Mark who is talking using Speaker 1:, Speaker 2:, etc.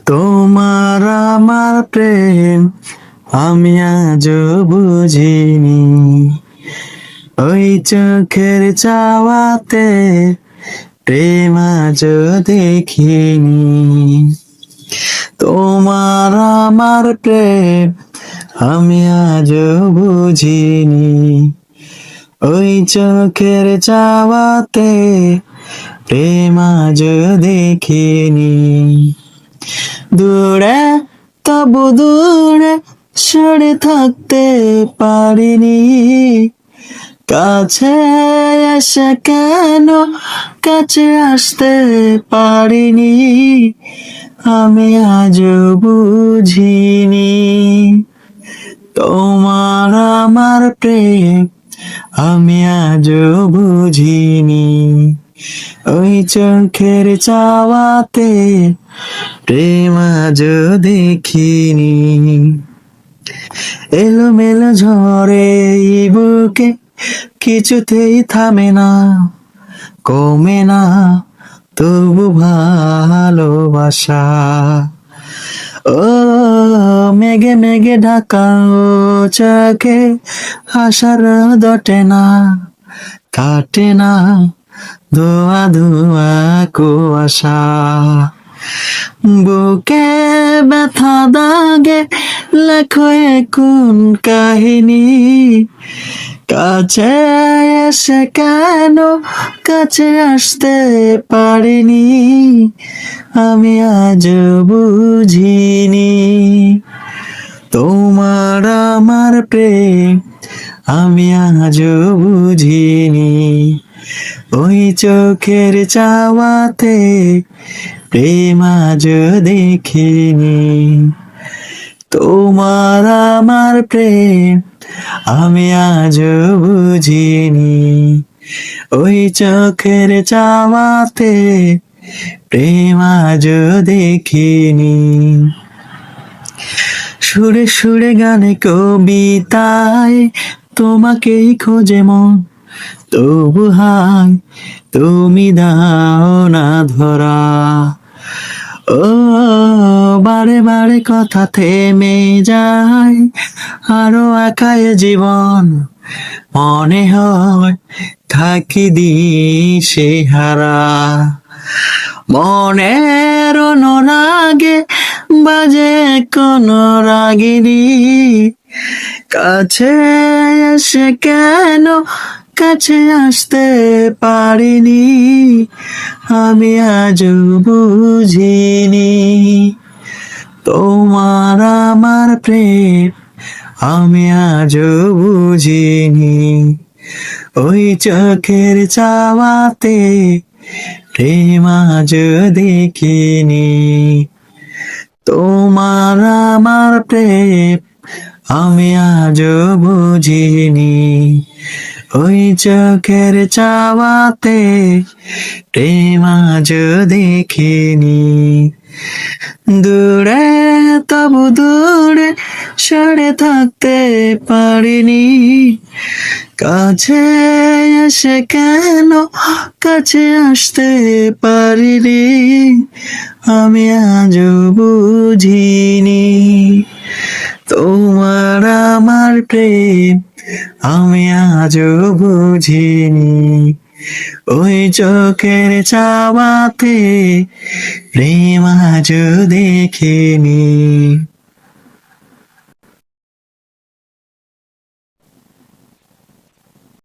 Speaker 1: তোমার আমার প্রেম আমি আজও বুঝিনি, ওই চোখের চাওয়াতে প্রেম আজও দেখিনি। তোমার আমার প্রেম আমি আজও বুঝিনি, ওই চোখের চাওয়াতে প্রেম আজও দেখিনি। দূরে তবু দূরে সরে থাকতে পারিনি, কাছে এসে কেন কাছে আসতে পারিনি, আমি আজও বুঝিনি। তোমার আমার প্রেম আমি আজও বুঝিনি, ওই চোখের চাওয়াতে প্রেম আজও দেখিনি। এলোমেলো ঝড়ে এই বুকে কিছুতেই থামে না, কমে না তবু ভালোবাসা। ও মেঘে মেঘে ঢাকা ও চোখে আশার দটে না, কাটে না ধোয়া ধোয়া কুয়াশা। বুকে ব্যথা দাগে লেখো কোন কাহিনী, কাছে এসে কেন কাছে আসতে পারিনি, আমি আজ বুঝিনি। তোমার আমার প্রেম আমি আজ বুঝিনি, ওই চোখের চাওয়াতে প্রেম আজ দেখিনি। তোমার আমার প্রেম আমি আজ বুঝিনি, ওই চোখের চাওয়াতে প্রেম আজ দেখিনি। সুরে সুরে গানে কবিতায় তোমাকেই খোঁজে মন, তবু হায় তুমি দাও না ধরা। ও বারে বারে কথা থেমে যায়, আরো একাই জীবন মনে হয় থাকি দিশে হারা। মনের অনুরাগে বাজে কোন রাগিনী, কাছে এসে কেন কাছে আসতে পারিনি, আমি আজ বুঝিনি। তোমার আমার প্রেম আমি আজ বুঝিনি, ওই চোখের চাওয়াতে প্রেম আজ দেখিনি। তোমার আমার প্রেম আমি আজ বুঝিনি, ওই চোখের চাওয়াতে প্রেম আজ দেখিনি। দূরে তবু দূরে সরে থাকতে পারিনি, কাছে এসে কেন কাছে আসতে পারিনি, আমি আজ বুঝিনি। তোমার আমার প্রেম আমি আজ বুঝিনি, ওই চোখের চাওয়াতে প্রেম আজ দেখিনি।